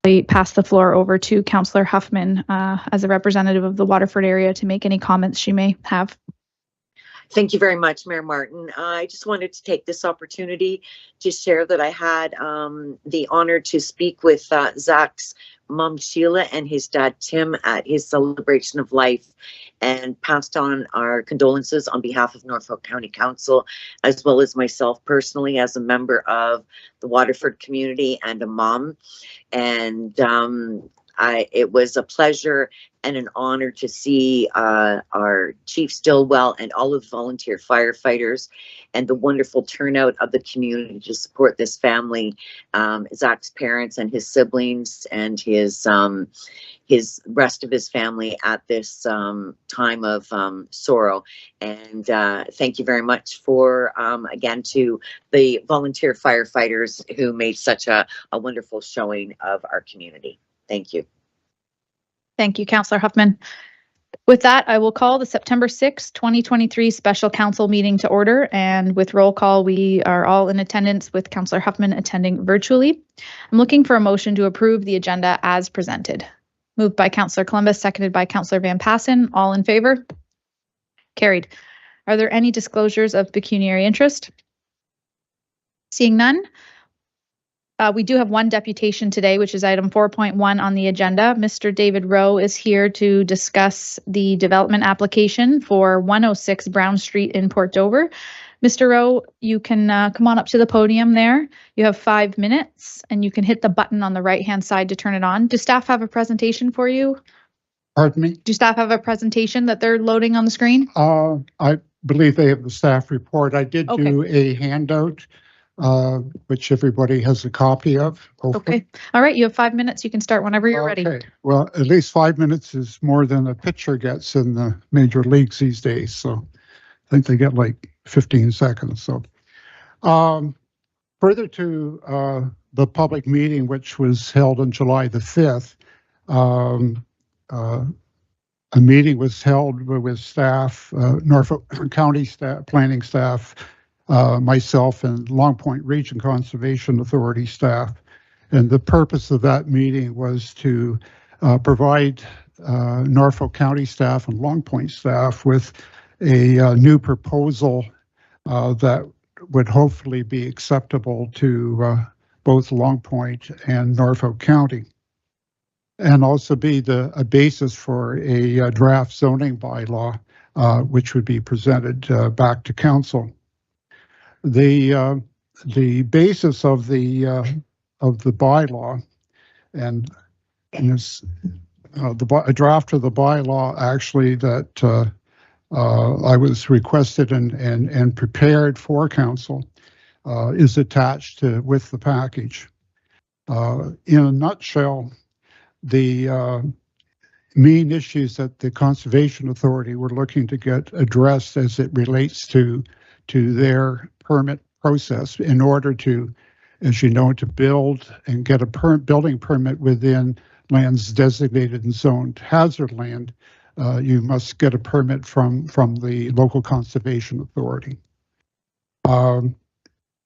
pass the floor over to Councillor Huffman as a representative of the Waterford area to make any comments she may have. Thank you very much, Mayor Martin. I just wanted to take this opportunity to share that I had the honor to speak with Zach's mom, Sheila, and his dad, Tim, at his celebration of life, and passed on our condolences on behalf of Norfolk County Council, as well as myself personally as a member of the Waterford community and a mom. And it was a pleasure and an honor to see our Chief Stillwell and all of the volunteer firefighters and the wonderful turnout of the community to support this family, Zach's parents and his siblings and his rest of his family at this time of sorrow. And thank you very much for, again, to the volunteer firefighters who made such a wonderful showing of our community. Thank you. Thank you, Councillor Huffman. With that, I will call the September 6, 2023 special council meeting to order, and with roll call, we are all in attendance with Councillor Huffman attending virtually. I'm looking for a motion to approve the agenda as presented. Moved by Councillor Columbus, seconded by Councillor Van Passen. All in favor? Carried. Are there any disclosures of pecuniary interest? Seeing none. We do have one deputation today, which is item 4.1 on the agenda. Mr. David Rowe is here to discuss the development application for 106 Brown Street in Port Dover. Mr. Rowe, you can come on up to the podium there. You have 5 minutes and you can hit the button on the right-hand side to turn it on. Do staff have a presentation for you? Pardon me? Do staff have a presentation that they're loading on the screen? I believe they have the staff report. I did do a handout, which everybody has a copy of. Okay. All right. You have 5 minutes. You can start whenever you're ready. Okay. Well, at least 5 minutes is more than a pitcher gets in the major leagues these days. So I think they get like 15 seconds. So further to the public meeting, which was held on July the 5th, a meeting was held with staff, Norfolk County staff, planning staff, myself, and Long Point Region Conservation Authority staff. And the purpose of that meeting was to provide Norfolk County staff and Long Point staff with a new proposal that would hopefully be acceptable to both Long Point and Norfolk County, and also be a basis for a draft zoning bylaw, which would be presented back to council. The basis of the bylaw, and this, a draft of the bylaw actually that I was requested and prepared for council is attached with the package. In a nutshell, the main issues that the Conservation Authority were looking to get addressed as it relates to their permit process in order to, as you know, to build and get a building permit within lands designated and zoned hazard land, you must get a permit from the local Conservation Authority.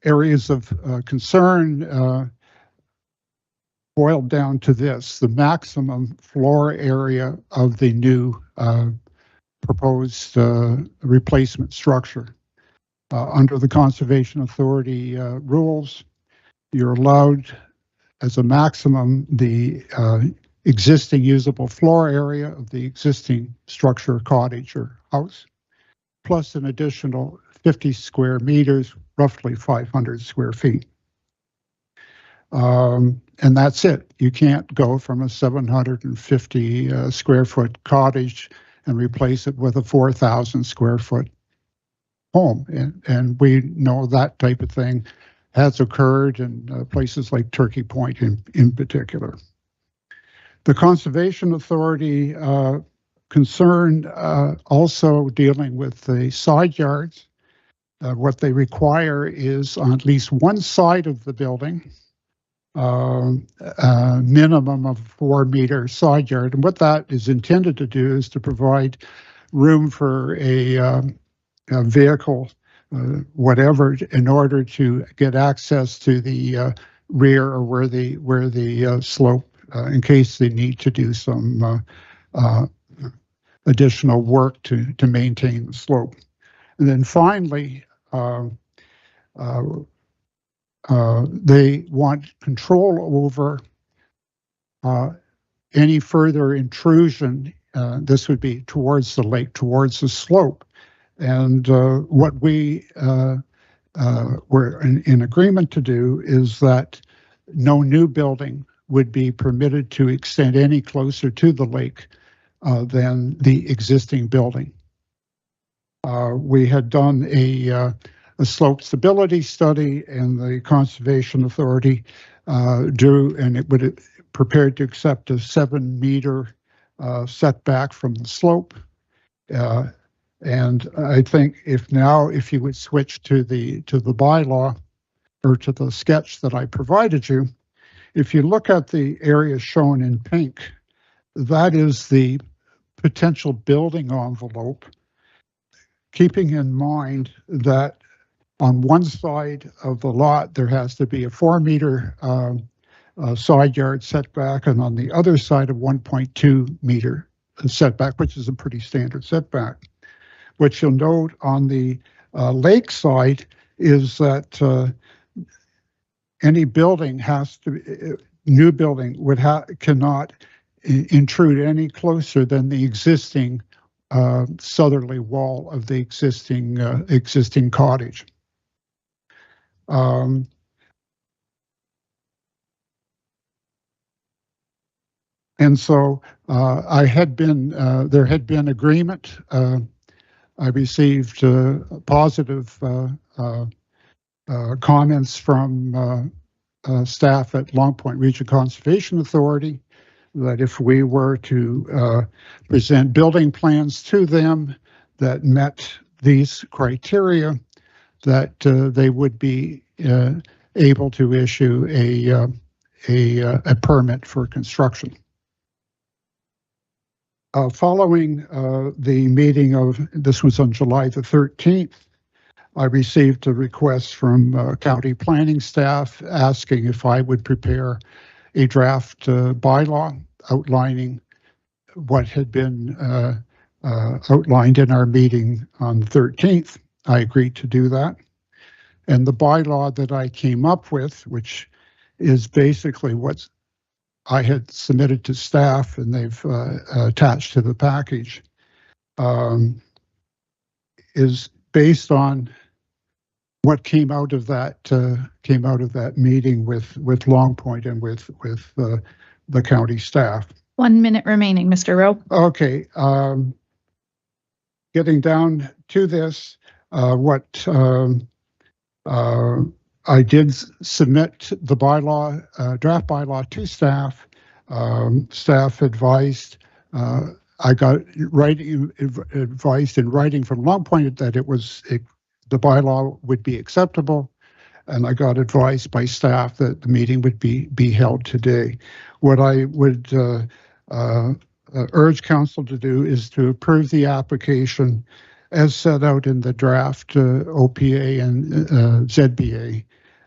Areas of concern boiled down to this: the maximum floor area of the new proposed replacement structure. Under the Conservation Authority rules, you're allowed as a maximum the existing usable floor area of the existing structure, cottage or house, plus an additional 50 square meters, roughly 500 square feet. And that's it. You can't go from a 750 square foot cottage and replace it with a 4,000 square foot home. And we know that type of thing has occurred in places like Turkey Point in particular. The Conservation Authority concerned also dealing with the side yards. What they require is on at least one side of the building, a minimum of 4 meter side yard. And what that is intended to do is to provide room for a vehicle, whatever, in order to get access to the rear or where the slope in case they need to do some additional work to maintain the slope. And then finally, they want control over any further intrusion. This would be towards the lake, towards the slope. And what we were in agreement to do is that no new building would be permitted to extend any closer to the lake than the existing building. We had done a slope stability study, and the Conservation Authority drew, and it would prepared to accept a 7-meter setback from the slope. And I think if you would switch to the bylaw or to the sketch that I provided you, if you look at the area shown in pink, that is the potential building envelope, keeping in mind that on one side of the lot, there has to be a 4-meter side yard setback, and on the other side, a 1.2 meter setback, which is a pretty standard setback. What you'll note on the lake side is that any building new building cannot intrude any closer than the existing southerly wall of the existing cottage. And so there had been agreement. I received positive comments from staff at Long Point Region Conservation Authority that if we were to present building plans to them that met these criteria, that they would be able to issue a permit for construction. Following the meeting this was on July the 13th, I received a request from county planning staff asking if I would prepare a draft bylaw outlining what had been outlined in our meeting on the 13th. I agreed to do that. And the bylaw that I came up with, which is basically what I had submitted to staff and they've attached to the package, is based on what came out of that meeting with Long Point and with the county staff. 1 minute remaining, Mr. Rowe. Okay. Getting down to this, what I did submit the bylaw, draft bylaw to staff. Staff advised, I got advised in writing from Long Point that the bylaw would be acceptable, and I got advised by staff that the meeting would be held today. What I would urge council to do is to approve the application as set out in the draft OPA and ZBA,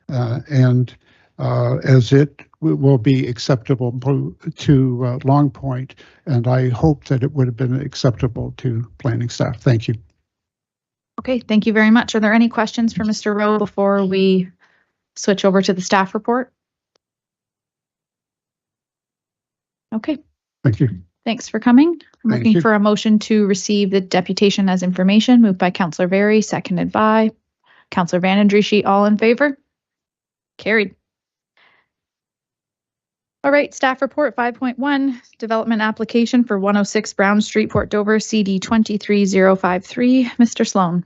and as it will be acceptable to Long Point, and I hope that it would have been acceptable to planning staff. Thank you. Okay, thank you very much. Are there any questions for Mr. Rowe before we switch over to the staff report? Okay. Thank you. Thanks for coming. I'm looking for a motion to receive the deputation as information, moved by Councillor Berry, seconded by Councillor Van Andrieschie. All in favor? Carried. All right, staff report 5.1, development application for 106 Brown Street, Port Dover, CD 23053. Mr. Sloan.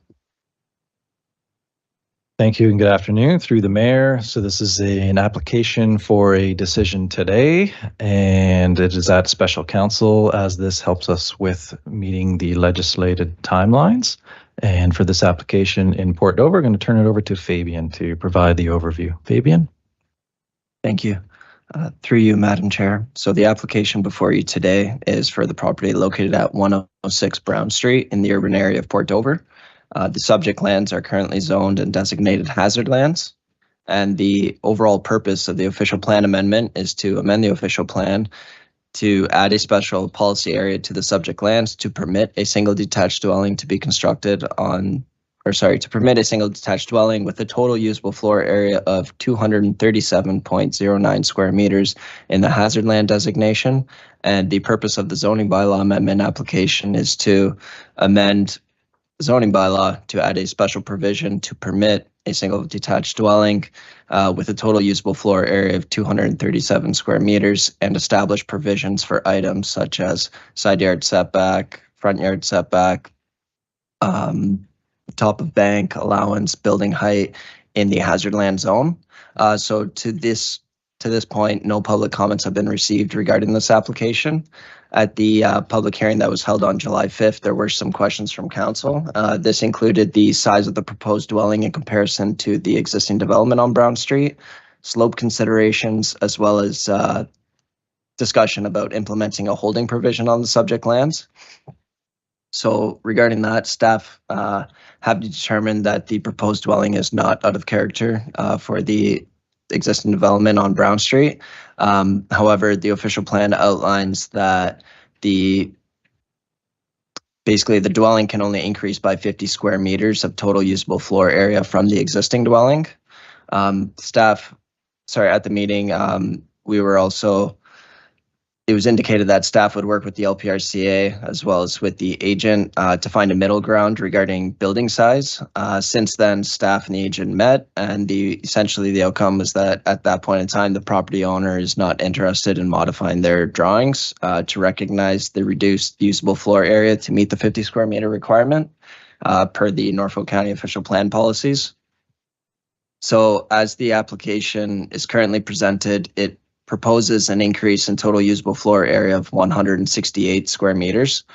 Thank you and good afternoon through the mayor. So this is an application for a decision today, and it is at special council as this helps us with meeting the legislated timelines. And for this application in Port Dover, I'm going to turn it over to Fabian to provide the overview. Fabian. Thank you. Through you, Madam Chair. So the application before you today is for the property located at 106 Brown Street in the urban area of Port Dover. The subject lands are currently zoned and designated hazard lands. And the overall purpose of the official plan amendment is to amend the official plan to add a special policy area to the subject lands to permit a single detached dwelling to be constructed on, to permit a single detached dwelling with a total usable floor area of 237.09 square meters in the hazard land designation. And the purpose of the zoning bylaw amendment application is to amend zoning bylaw to add a special provision to permit a single detached dwelling with a total usable floor area of 237 square meters and establish provisions for items such as side yard setback, front yard setback, top of bank allowance, building height in the hazard land zone. So to this point, no public comments have been received regarding this application. At the public hearing that was held on July 5th, there were some questions from council. This included the size of the proposed dwelling in comparison to the existing development on Brown Street, slope considerations, as well as discussion about implementing a holding provision on the subject lands. So regarding that, staff have determined that the proposed dwelling is not out of character for the existing development on Brown Street. However, the official plan outlines that basically the dwelling can only increase by 50 square meters of total usable floor area from the existing dwelling. At the meeting, it was indicated that staff would work with the LPRCA as well as with the agent to find a middle ground regarding building size. Since then, staff and the agent met, and essentially the outcome was that at that point in time, the property owner is not interested in modifying their drawings to recognize the reduced usable floor area to meet the 50 square meter requirement per the Norfolk County official plan policies. So as the application is currently presented, it proposes an increase in total usable floor area of 168 square meters.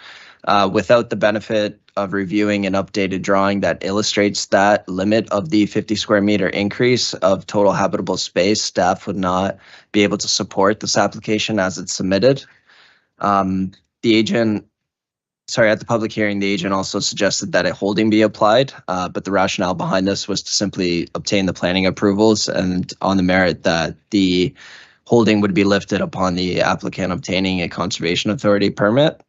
Without the benefit of reviewing an updated drawing that illustrates that limit of the 50 square meter increase of total habitable space, staff would not be able to support this application as it's submitted. At the public hearing, the agent also suggested that a holding be applied, but the rationale behind this was to simply obtain the planning approvals and on the merit that the holding would be lifted upon the applicant obtaining a conservation authority permit.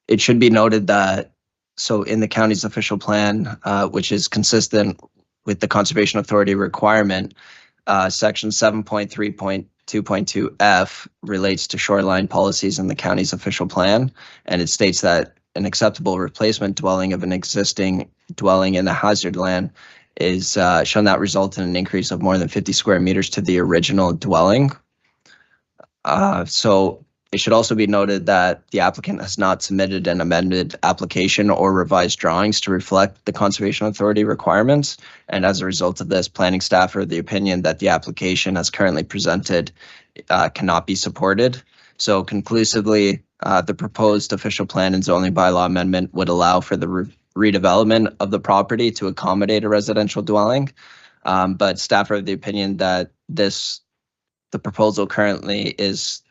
It should be noted that, so in the county's official plan, which is consistent with the conservation authority requirement, section 7.3.2.2F relates to shoreline policies in the county's official plan. And it states that an acceptable replacement dwelling of an existing dwelling in the hazard land is shall not result in an increase of more than 50 square meters to the original dwelling. So it should also be noted that the applicant has not submitted an amended application or revised drawings to reflect the Conservation Authority requirements. And as a result of this, planning staff are of the opinion that the application as currently presented cannot be supported. So conclusively, the proposed official plan and zoning bylaw amendment would allow for the redevelopment of the property to accommodate a residential dwelling. But staff are of the opinion that the proposal currently is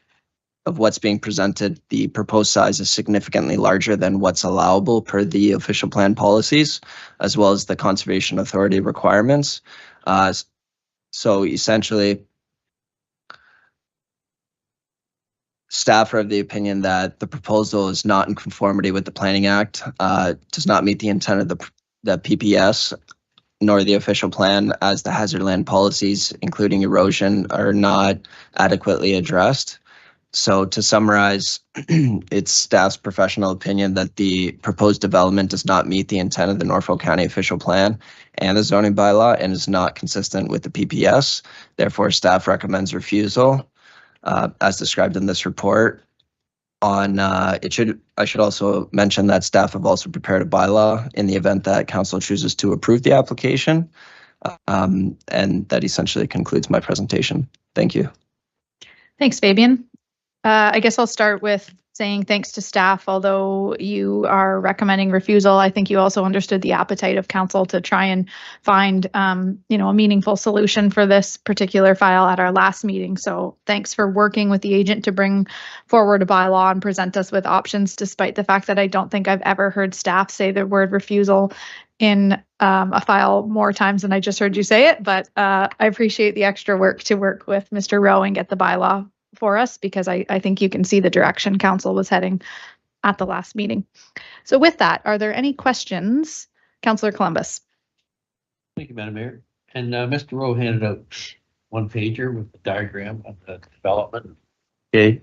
of what's being presented, the proposed size is significantly larger than what's allowable per the official plan policies, as well as the Conservation Authority requirements. So essentially, staff are of the opinion that the proposal is not in conformity with the Planning Act, does not meet the intent of the PPS, nor the official plan, as the hazard land policies, including erosion, are not adequately addressed. So to summarize, it's staff's professional opinion that the proposed development does not meet the intent of the Norfolk County official plan and the zoning bylaw and is not consistent with the PPS. Therefore, staff recommends refusal. As described in this report. I should also mention that staff have also prepared a bylaw in the event that council chooses to approve the application. And that essentially concludes my presentation. Thank you. Thanks, Fabian. I guess I'll start with saying thanks to staff. Although you are recommending refusal, I think you also understood the appetite of council to try and find, a meaningful solution for this particular file at our last meeting. So thanks for working with the agent to bring forward a bylaw and present us with options, despite the fact that I don't think I've ever heard staff say the word refusal in a file more times than I just heard you say it, but I appreciate the extra work to work with Mr. Rowe and get the bylaw for us, because I think you can see the direction council was heading at the last meeting. So with that, are there any questions? Councillor Columbus. Thank you, Madam Mayor. And Mr. Rowe handed out one pager with the diagram of the development. Okay.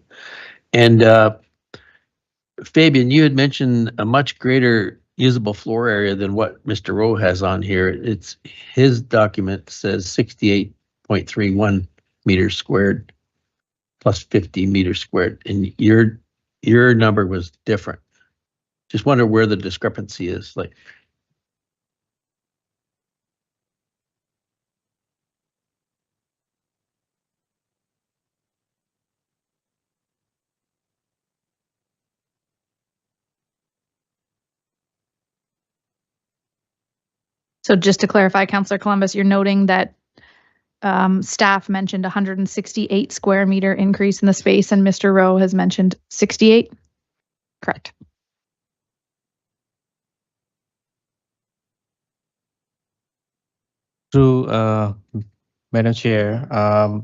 And Fabian, you had mentioned a much greater usable floor area than what Mr. Rowe has on here. It's his document says 68.31 meters squared plus 50 meters squared, and your number was different. Just wonder where the discrepancy is. Like, So just to clarify, Councillor Columbus, you're noting that staff mentioned 168 square meter increase in the space, and Mr. Rowe has mentioned 68? Correct. To Madam Chair,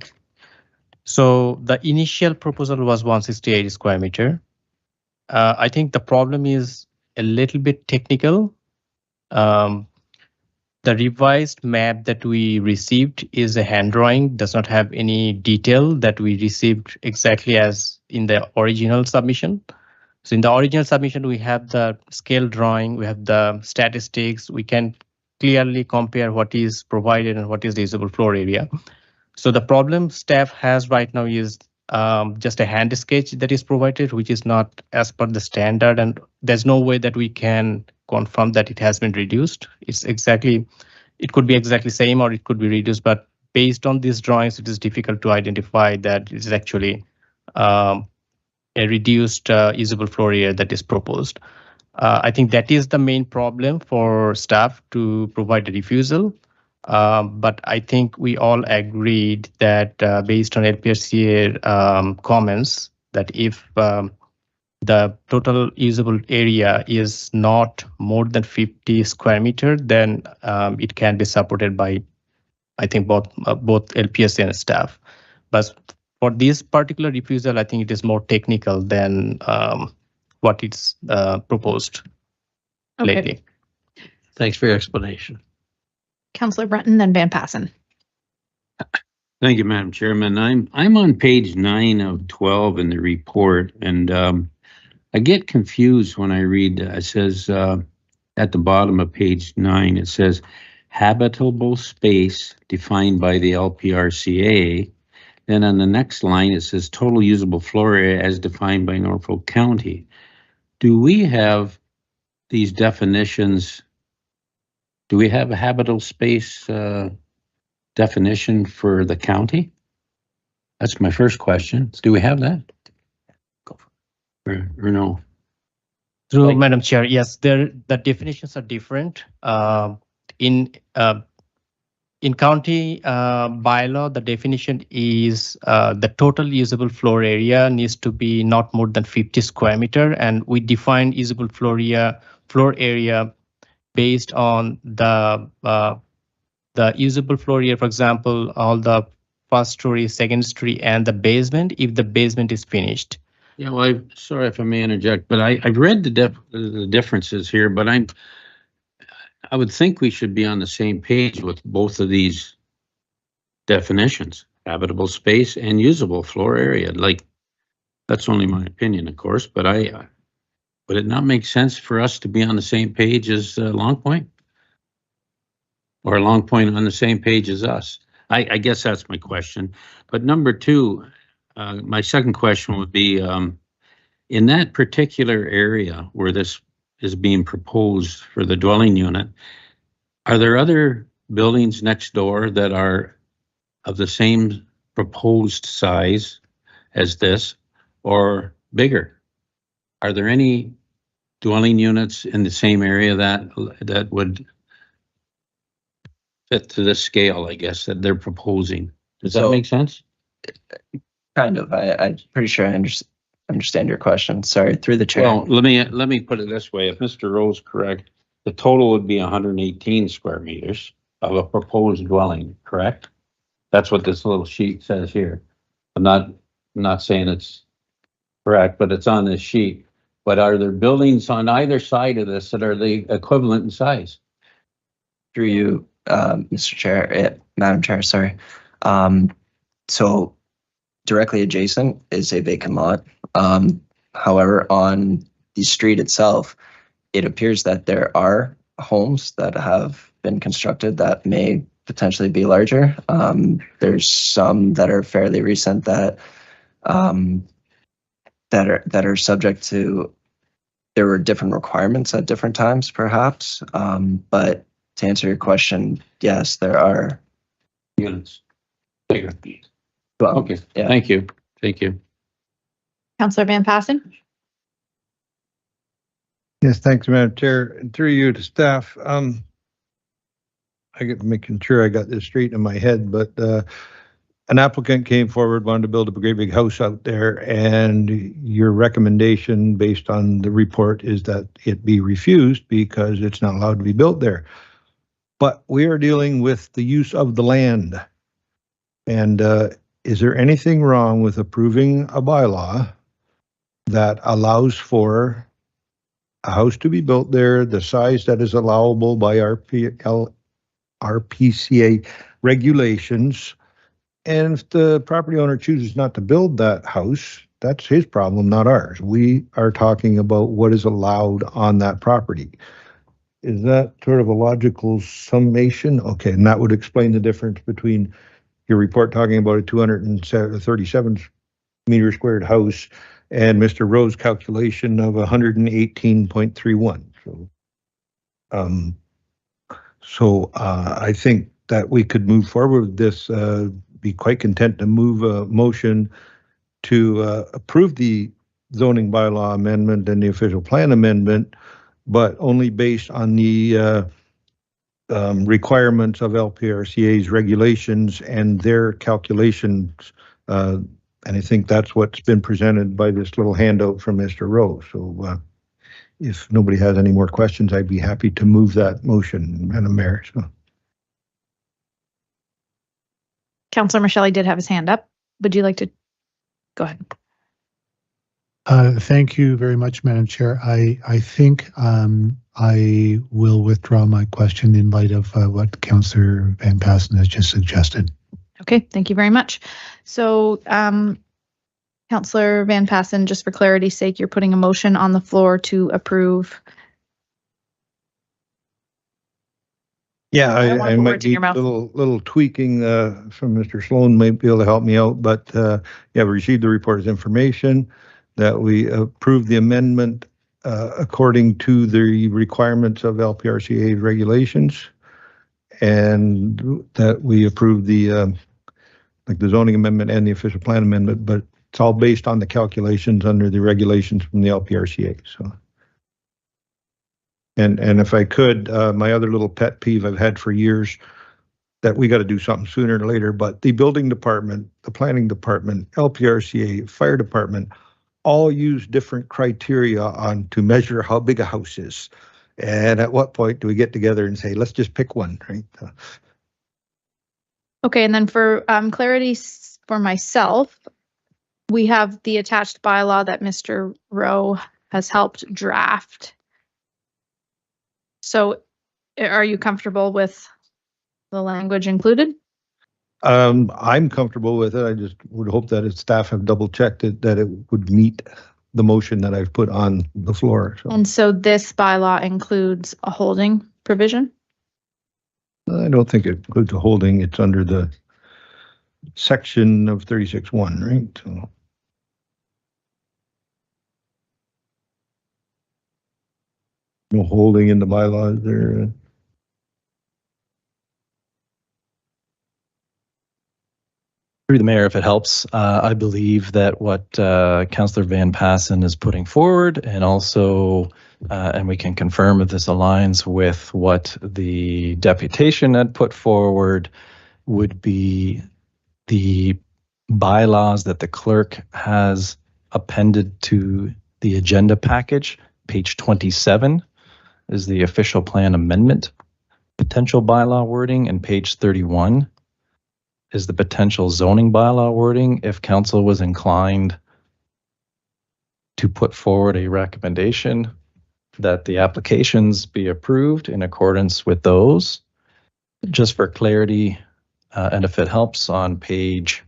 so the initial proposal was 168 square meter. I think the problem is a little bit technical. The revised map that we received is a hand drawing, does not have any detail that we received exactly as in the original submission. So in the original submission, we have the scale drawing, we have the statistics, we can clearly compare what is provided and what is the usable floor area. So the problem staff has right now is just a hand sketch that is provided, which is not as per the standard, and there's no way that we can confirm that it has been reduced. It could be exactly same or it could be reduced, but based on these drawings, it is difficult to identify that it is actually a reduced usable floor area that is proposed. I think that is the main problem for staff to provide a refusal. But I think we all agreed that based on LPRCA comments, that if the total usable area is not more than 50 square meter, then it can be supported by, I think, both LPSC and staff. But for this particular refusal, I think it is more technical than what is proposed lately. thanks for your explanation. Councillor Breton, then Van Passen. Thank you, Madam Chairman. I'm on page 9 of 12 in the report, and I get confused when I read. It says at the bottom of page 9, it says habitable space defined by the LPRCA. Then on the next line, it says total usable floor area as defined by Norfolk County. Do we have these definitions? Do we have a habitable space definition for the county? That's my first question. Do we have that? Or no? Through Madam Chair, yes, the definitions are different. In county bylaw, the definition is the total usable floor area needs to be not more than 50 square meter, and we define usable floor area based on the usable floor area. For example, all the first story, second story, and the basement, if the basement is finished. Yeah, well, sorry if I may interject, but I've read the differences here, but I would think we should be on the same page with both of these definitions, habitable space and usable floor area. Like, that's only my opinion, of course, but would it not make sense for us to be on the same page as Long Point? Or Long Point on the same page as us? I guess that's my question. But number two, my second question would be, in that particular area where this is being proposed for the dwelling unit, are there other buildings next door that are of the same proposed size as this or bigger? Are there any dwelling units in the same area that would fit to this scale, I guess, that they're proposing? Does that make sense? Kind of. I'm pretty sure I understand your question. Sorry, through the chair. Well, let me put it this way. If Mr. Rowe's correct, the total would be 118 square meters of a proposed dwelling, correct? That's what this little sheet says here. I'm not saying it's correct, but it's on this sheet. But are there buildings on either side of this that are the equivalent in size? Through you, Mr. Chair, Madam Chair, sorry. So directly adjacent is a vacant lot. However, on the street itself, it appears that there are homes that have been constructed that may potentially be larger. There's some that are fairly recent that that are subject to, there were different requirements at different times, perhaps. But to answer your question, yes, there are Units. Bigger. Well, Okay, yeah. thank you. Thank you. Councillor Van Passen? Yes, thanks, Madam Chair. And through you to staff, I get making sure I got this straight in my head, but an applicant came forward, wanted to build a great big house out there, and your recommendation based on the report is that it be refused because it's not allowed to be built there. But we are dealing with the use of the land. And is there anything wrong with approving a bylaw that allows for a house to be built there, the size that is allowable by RPCA regulations? And if the property owner chooses not to build that house, that's his problem, not ours. We are talking about what is allowed on that property. Is that sort of a logical summation? Okay, and that would explain the difference between your report talking about a 237 meter squared house and Mr. Rowe's calculation of 118.31. So I think that we could move forward with this, be quite content to move a motion to approve the zoning bylaw amendment and the official plan amendment, but only based on the requirements of LPRCA's regulations and their calculations. And I think that's what's been presented by this little handout from Mr. Rowe. So if nobody has any more questions, I'd be happy to move that motion, Madam Mayor. So. Councillor Michelli did have his hand up. Would you like to go ahead? Thank you very much, Madam Chair. I think I will withdraw my question in light of what Councillor Van Passen has just suggested. Okay, thank you very much. So, Councillor Van Passen, just for clarity's sake, you're putting a motion on the floor to approve. Yeah, I don't wanna I put might words in need your a mouth. little tweaking from Mr. Sloan might be able to help me out, but yeah, we received the report as information that we approve the amendment according to the requirements of LPRCA regulations, and that we approve the like the zoning amendment and the official plan amendment, but it's all based on the calculations under the regulations from the LPRCA. So. And if I could, my other little pet peeve I've had for years, that we got to do something sooner or later, but the building department, the planning department, LPRCA, fire department, all use different criteria on to measure how big a house is. And at what point do we get together and say, let's just pick one, right? Okay, and then for clarity for myself, we have the attached bylaw that Mr. Rowe has helped draft. So are you comfortable with the language included? I'm comfortable with it. I just would hope that its staff have double checked it, that it would meet the motion that I've put on the floor. So. And so this bylaw includes a holding provision? I don't think it includes a holding. It's under the section of 36(1), right? So. No holding in the bylaws there. Through the mayor, if it helps, I believe that what Councillor Van Passen is putting forward, and also, and we can confirm if this aligns with what the deputation had put forward, would be the bylaws that the clerk has appended to the agenda package, page 27. is the official plan amendment potential bylaw wording, and page 31 is the potential zoning bylaw wording if council was inclined to put forward a recommendation that the applications be approved in accordance with those. Just for clarity, and if it helps, on page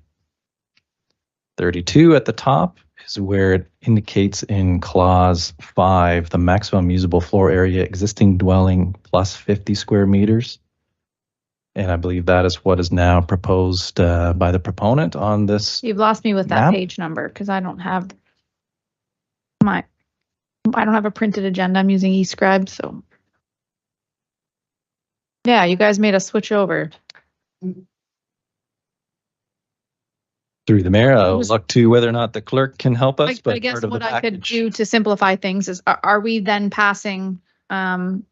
32 at the top is where it indicates in clause 5 the maximum usable floor area existing dwelling plus 50 square meters. And I believe that is what is now proposed by the proponent on this. You've lost me with that map. page number because I don't have a printed agenda. I'm using eScribe, so. Yeah, you guys made us switch over. Through the mayor, I'll look to whether or not the clerk can help us. I guess what I could do to simplify things is, are we then passing 6.1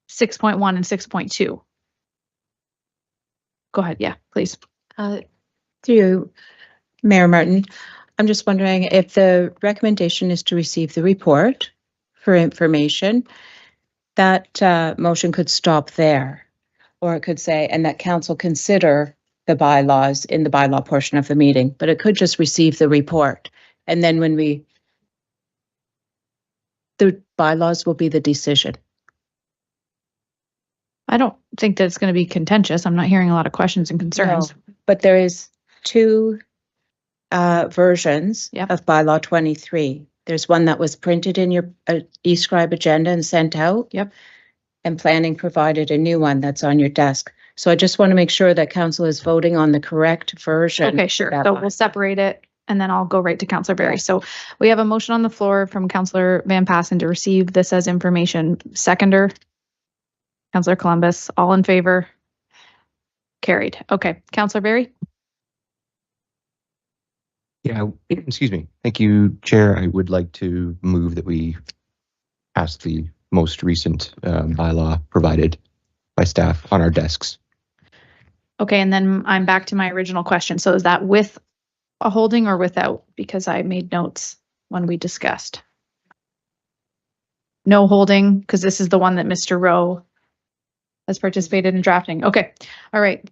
and 6.2? Go ahead, yeah, please. Through you, Mayor Martin, I'm just wondering if the recommendation is to receive the report for information, that motion could stop there, or it could say, and that council consider the bylaws in the bylaw portion of the meeting, but it could just receive the report. And then when the bylaws will be the decision. I don't think that it's going to be contentious. I'm not hearing a lot of questions and concerns. No, but there is two versions of bylaw 23. There's one that was printed in your eScribe agenda and sent out. Yep. And planning provided a new one that's on your desk. So I just want to make sure that council is voting on the correct version. Okay, sure. So we'll separate it and then I'll go right to Councillor Barry. So we have a motion on the floor from Councillor Van Passen to receive this as information. Seconder, Councillor Columbus, all in favor? Carried. Okay, Councillor Barry? Yeah, excuse me. Thank you, Chair. I would like to move that we pass the most recent bylaw provided by staff on our desks. Okay, and then I'm back to my original question. So is that with a holding or without? Because I made notes when we discussed. No holding, because this is the one that Mr. Rowe has participated in drafting. Okay, all right.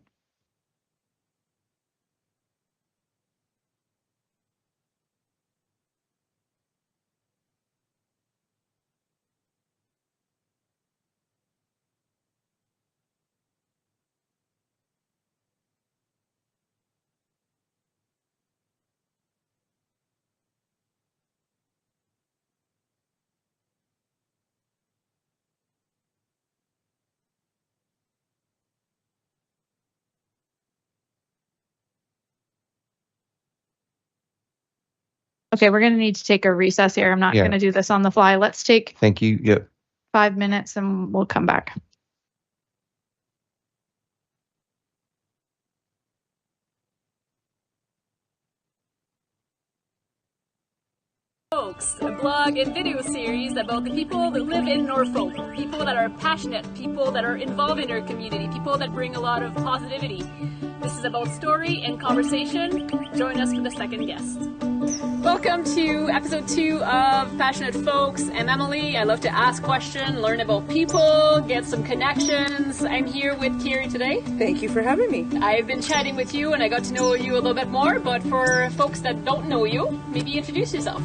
Okay, we're going to need to take a recess here. I'm not going to do this on the fly. Let's take Thank you. Yep. 5 minutes and we'll come back. Folks, a blog and video series about the people that live in Norfolk, people that are passionate, people that are involved in their community, people that bring a lot of positivity. This is about story and conversation. Join us for the second guest. Welcome to episode 2 of Passionate Folks. I'm Emily. I love to ask questions, learn about people, get some connections. I'm here with Carrie today. Thank you for having me. I've been chatting with you and I got to know you a little bit more, but for folks that don't know you, maybe introduce yourself.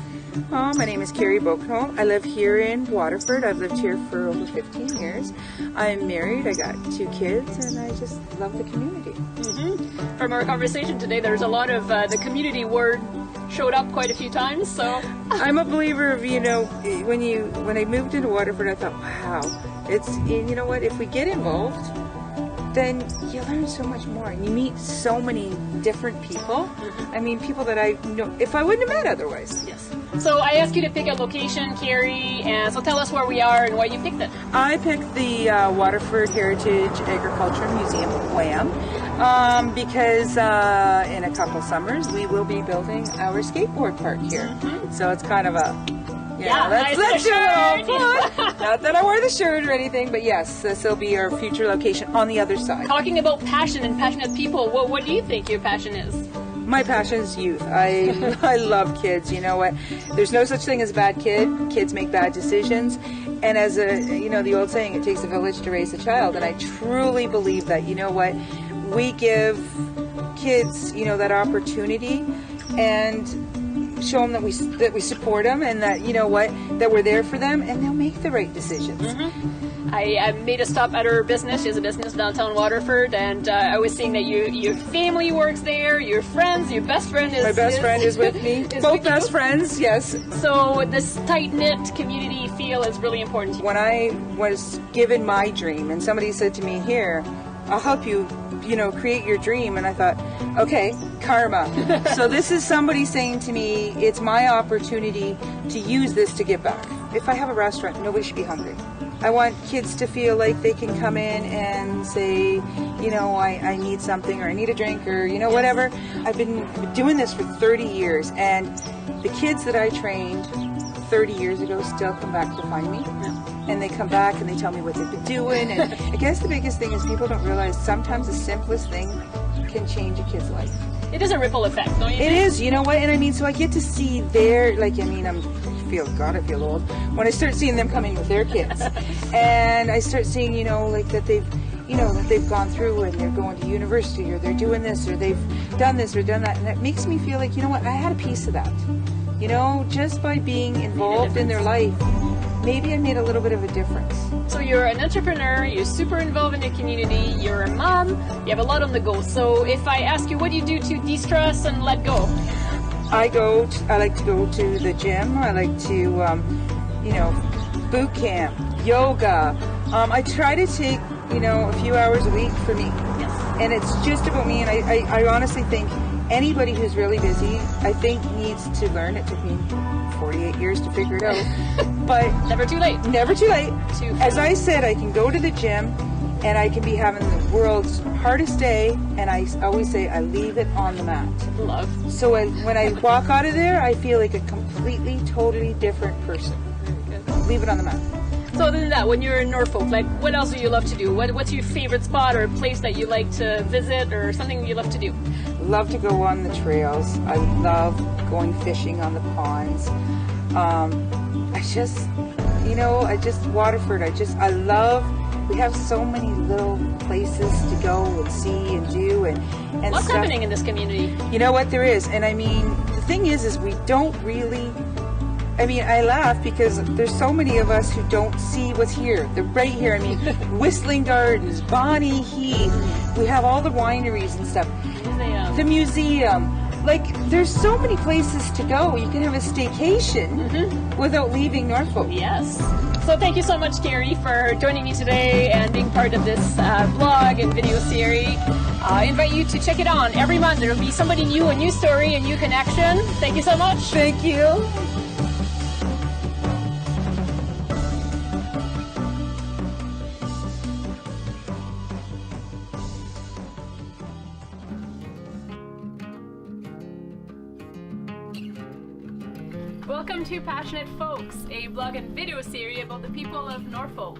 My name is Carrie Bokenholt. I live here in Waterford. I've lived here for over 15 years. I'm married. I got 2 kids and I just love the community. Mm-hmm. From our conversation today, there's a lot of the community word showed up quite a few times, so I'm a believer of, you know, when I moved into Waterford, I thought, wow, it's, you know what, if we get involved, then you learn so much more and you meet so many different people. I mean, people that I know if I wouldn't have met otherwise. Yes. So I asked you to pick a location, Carrie, and so tell us where we are and why you picked it. I picked the Waterford Heritage Agriculture Museum, WHAM, because in a couple summers we will be building our skateboard park here. Mm-hmm. So it's kind of a let's show off. Not that I wear the shirt or anything, but yes, this will be our future location on the other side. Talking about passion and passionate people, what do you think your passion is? My passion is youth. I love kids. You know what? There's no such thing as a bad kid. Kids make bad decisions. And as the old saying, it takes a village to raise a child. And I truly believe that, you know what? We give kids, that opportunity and show them that we support them and that, that we're there for them and they'll make the right decisions. I made a stop at her business. She has a business downtown Waterford, and I was seeing that your family works there, your friends, your best friend is... My best friend is with me. Both best friends, yes. So this tight-knit community feel is really important to you. When I was given my dream and somebody said to me, here, I'll help you, create your dream. And I thought, okay, karma. So this is somebody saying to me, it's my opportunity to use this to give back. If I have a restaurant, nobody should be hungry. I want kids to feel like they can come in and say, I need something or I need a drink or, whatever. I've been doing this for 30 years and the kids that I trained 30 years ago still come back to find me. And they come back and they tell me what they've been doing. And I guess the biggest thing is people don't realize sometimes the simplest thing can change a kid's life. It is a ripple effect, don't you think? It is, you know what? And I mean, so I get to see their, I feel old when I start seeing them coming with their kids. And I start seeing, that they've gone through and they're going to university or they're doing this or they've done this or done that. And that makes me feel like, I had a piece of that. Just by being involved in their life, maybe I made a little bit of a difference. So you're an entrepreneur, you're super involved in your community, you're a mom, you have a lot on the go. So if I ask you, what do you do to de-stress and let go? I like to go to the gym. I like to, boot camp, yoga. I try to take, a few hours a week for me. Yes. And it's just about me. And I honestly think anybody who's really busy, I think needs to learn. It took me 48 years to figure it out. But never too late. Never too late. As I said, I can go to the gym and I can be having the world's hardest day, and I always say I leave it on the mat. Love. So when I walk out of there, I feel like a completely, totally different person. Leave it on the mat. So other than that, when you're in Norfolk, what else do you love to do? What's your favorite spot or place that you like to visit or something you love to do? Love to go on the trails. I love going fishing on the ponds. Waterford, we have so many little places to go and see and do and what's stuff. Happening in this community? You know what, there is. And I mean, the thing is we don't really, I laugh because there's so many of us who don't see what's here. They're right here. Whistling Gardens, Bonnie Heath. We have all the wineries and stuff. The museum. There's so many places to go. You can have a staycation without leaving Norfolk. Yes. So thank you so much, Carrie, for joining me today and being part of this blog and video series. I invite you to check it on. Every month there will be somebody new, a new story, a new connection. Thank you so much. Thank you. Welcome to Passionate Folks, a blog and video series about the people of Norfolk.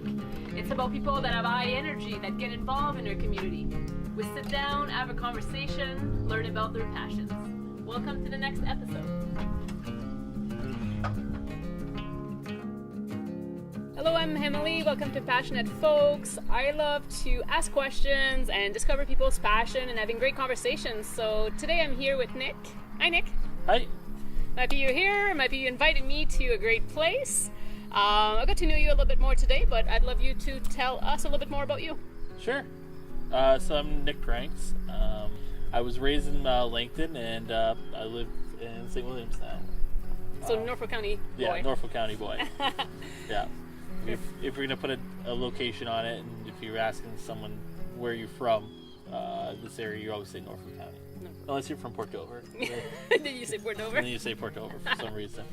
It's about people that have high energy, that get involved in their community. We sit down, have a conversation, learn about their passions. Welcome to the next episode. Hello, I'm Emily. Welcome to Passionate Folks. I love to ask questions and discover people's passion and having great conversations. So today I'm here with Nick. Hi, Nick. Hi. Might be you here, might be you invited me to a great place. I got to know you a little bit more today, but I'd love you to tell us a little bit more about you. Sure. So I'm Nick Cranks. I was raised in Langton, and I live in St. Williams now. So Norfolk County boy. Yeah, Norfolk County boy. Yeah. If we're going to put a location on it, and if you're asking someone where you're from, this area, you always say Norfolk County. Unless you're from Port Dover. Did you say Port Dover? And then you say Port Dover for some reason.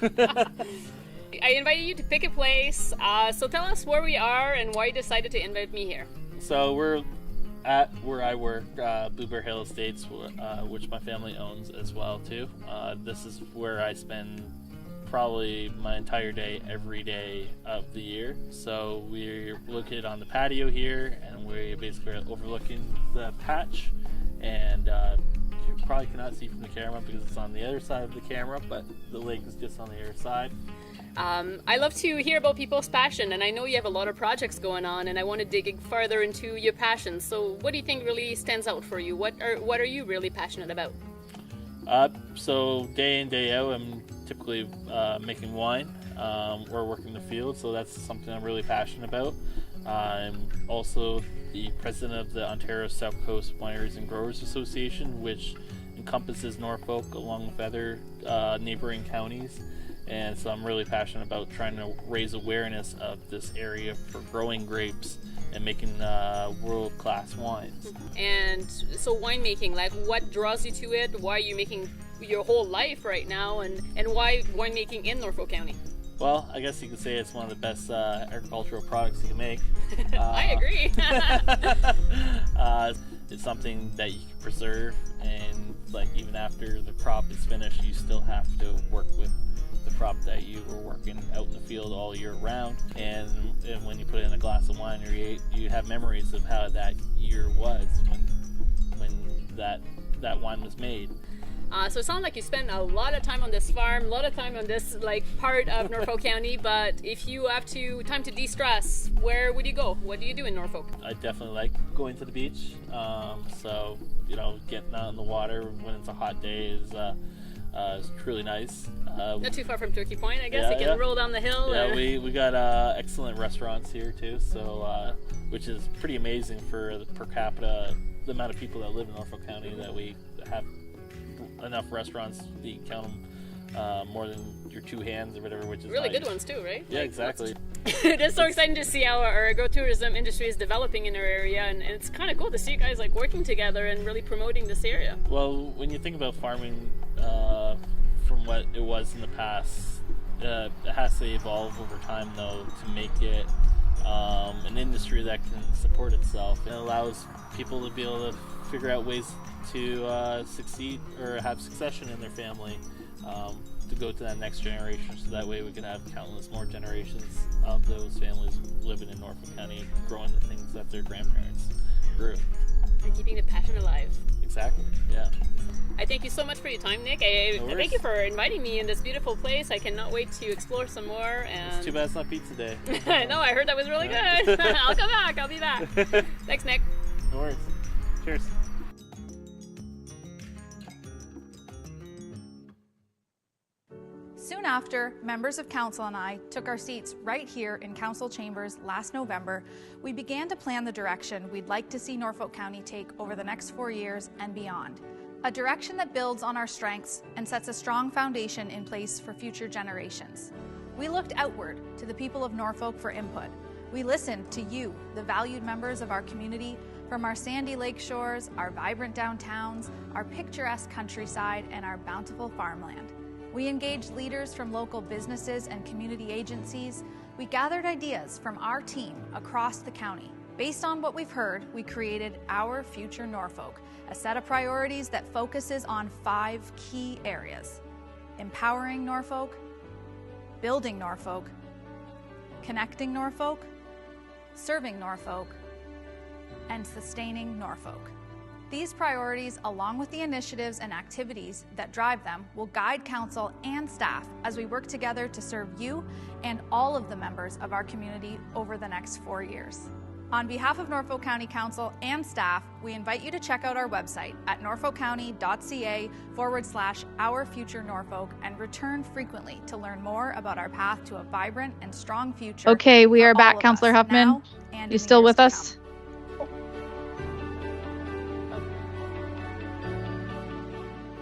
I invited you to pick a place. So tell us where we are and why you decided to invite me here. So we're at where I work, Blue Bear Hill Estates, which my family owns as well too. This is where I spend probably my entire day every day of the year. So we're located on the patio here, and we're basically overlooking the patch and you probably cannot see from the camera because it's on the other side of the camera, but the lake is just on the other side. I love to hear about people's passion, and I know you have a lot of projects going on, and I want to dig further into your passion. So what do you think really stands out for you? What are you really passionate about? So day in, day out, I'm typically making wine or working the field, so that's something I'm really passionate about. I'm also the president of the Ontario South Coast Wineries and Growers Association, which encompasses Norfolk along with other neighboring counties. And so I'm really passionate about trying to raise awareness of this area for growing grapes and making world-class wines. And so winemaking, like what draws you to it? Why are you making your whole life right now? And why winemaking in Norfolk County? Well, I guess you could say it's one of the best agricultural products you can make. I agree. It's something that you can preserve, and like even after the crop is finished, you still have to work with the crop that you were working out in the field all year round. And when you put it in a glass of wine, you have memories of how that year was when that wine was made. So it sounds like you spend a lot of time on this farm, a lot of time on this like part of Norfolk County, but if you have time to de-stress, where would you go? What do you do in Norfolk? I definitely like going to the beach. So, getting out in the water when it's a hot day is truly nice. Not too far from Turkey Point, I guess. You can roll down the hill. Yeah, we got excellent restaurants here too, so which is pretty amazing for the per capita, the amount of people that live in Norfolk County, that we have enough restaurants that you count them more than your two hands or whatever, which is really nice. Good ones too, right? Yeah, exactly. It's so exciting to see how our agro-tourism industry is developing in our area, and it's kind of cool to see you guys like working together and really promoting this area. Well, when you think about farming from what it was in the past, it has to evolve over time though to make it an industry that can support itself. It allows people to be able to figure out ways to succeed or have succession in their family, to go to that next generation, so that way we can have countless more generations of those families living in Norfolk County, growing the things that their grandparents grew. And keeping the passion alive. Exactly, yeah. I thank you so much for your time, Nick. I thank you for inviting me in this beautiful place. I cannot wait to explore some more. And it's too bad it's not pizza day. I know, I heard that was really good. I'll come back. I'll be back. Thanks, Nick. No worries. Cheers. Soon after, members of council and I took our seats right here in council chambers last November, we began to plan the direction we'd like to see Norfolk County take over the next 4 years and beyond. A direction that builds on our strengths and sets a strong foundation in place for future generations. We looked outward to the people of Norfolk for input. We listened to you, the valued members of our community, from our sandy lake shores, our vibrant downtowns, our picturesque countryside, and our bountiful farmland. We engaged leaders from local businesses and community agencies. We gathered ideas from our team across the county. Based on what we've heard, we created Our Future Norfolk, a set of priorities that focuses on 5 key areas: empowering Norfolk, building Norfolk, connecting Norfolk, serving Norfolk, and sustaining Norfolk. These priorities, along with the initiatives and activities that drive them, will guide council and staff as we work together to serve you and all of the members of our community over the next 4 years. On behalf of Norfolk County Council and staff, we invite you to check out our website at norfolkcounty.ca/ourfuturenorfolk and return frequently to learn more about our path to a vibrant and strong future. Okay, we are back, Councillor Huffman. You still with us?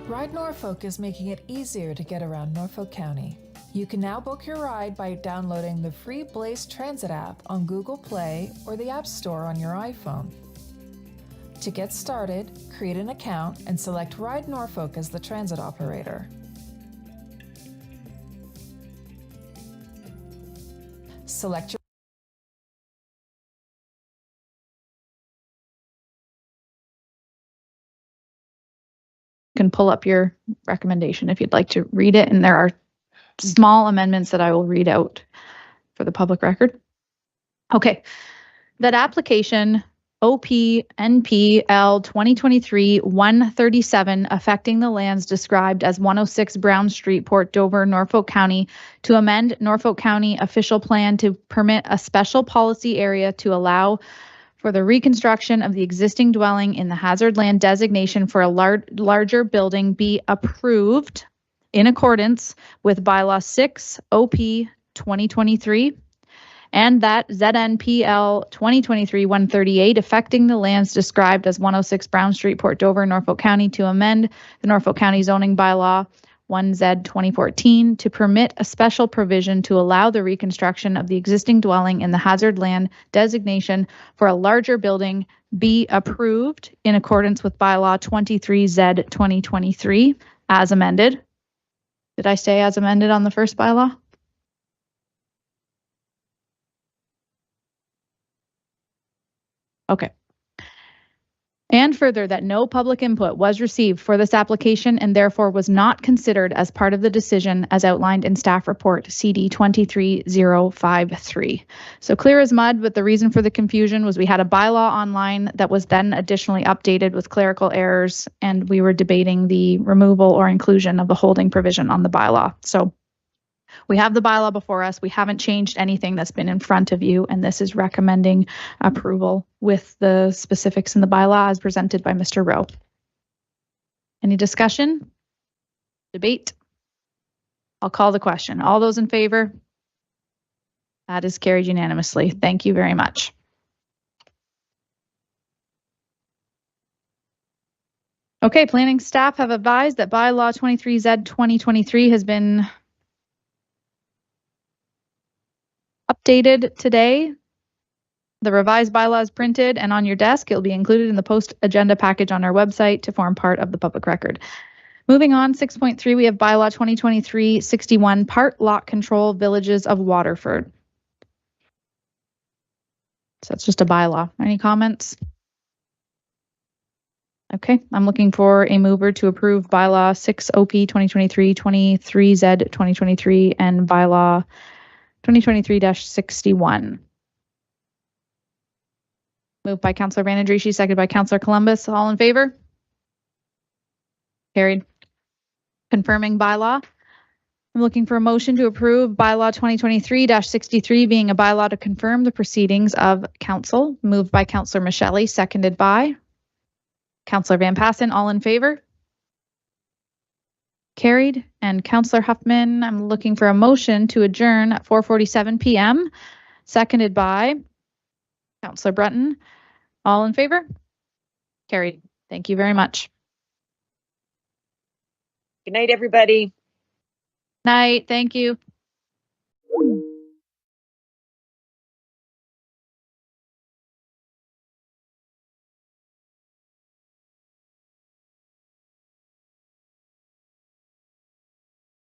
Ride Norfolk is making it easier to get around Norfolk County. You can now book your ride by downloading the free Blaze Transit app on Google Play or the App Store on your iPhone. To get started, create an account and select Ride Norfolk as the transit operator. Select your can pull up your recommendation if you'd like to read it, and there are small amendments that I will read out for the public record. Okay, that application OP NPL 2023-137 affecting the lands described as 106 Brown Street, Port Dover, Norfolk County, to amend Norfolk County official plan to permit a special policy area to allow for the reconstruction of the existing dwelling in the hazard land designation for a larger building be approved in accordance with bylaw 6 OP 2023, and that ZNPL 2023-138 affecting the lands described as 106 Brown Street, Port Dover, Norfolk County, to amend the Norfolk County zoning bylaw 1Z 2014 to permit a special provision to allow the reconstruction of the existing dwelling in the hazard land designation for a larger building be approved in accordance with bylaw 23Z 2023 as amended. Did I say as amended on the first bylaw? Okay. And further, that no public input was received for this application and therefore was not considered as part of the decision as outlined in staff report CD 23053. So clear as mud, but the reason for the confusion was we had a bylaw online that was then additionally updated with clerical errors, and we were debating the removal or inclusion of the holding provision on the bylaw. So we have the bylaw before us. We haven't changed anything that's been in front of you, and this is recommending approval with the specifics in the bylaw as presented by Mr. Rowe. Any discussion? Debate? I'll call the question. All those in favor? That is carried unanimously. Thank you very much. Okay, planning staff have advised that bylaw 23Z 2023 has been updated today. The revised bylaw is printed and on your desk. It'll be included in the post agenda package on our website to form part of the public record. Moving on, 6.3, we have bylaw 2023-61, part lot control villages of Waterford. So it's just a bylaw. Any comments? Okay, I'm looking for a mover to approve bylaw 6 OP 2023, 23Z 2023, and bylaw 2023-61. Moved by Councillor Vanadrishi, seconded by Councillor Columbus. All in favor? Carried. Confirming bylaw. I'm looking for a motion to approve bylaw 2023-63 being a bylaw to confirm the proceedings of council. Moved by Councillor Michelli, seconded by Councillor Van Passen. All in favor? Carried. And Councillor Huffman, I'm looking for a motion to adjourn at 4:47 p.m. Seconded by Councillor Breton. All in favor? Carried. Thank you very much. Good night, everybody. Night. Thank you.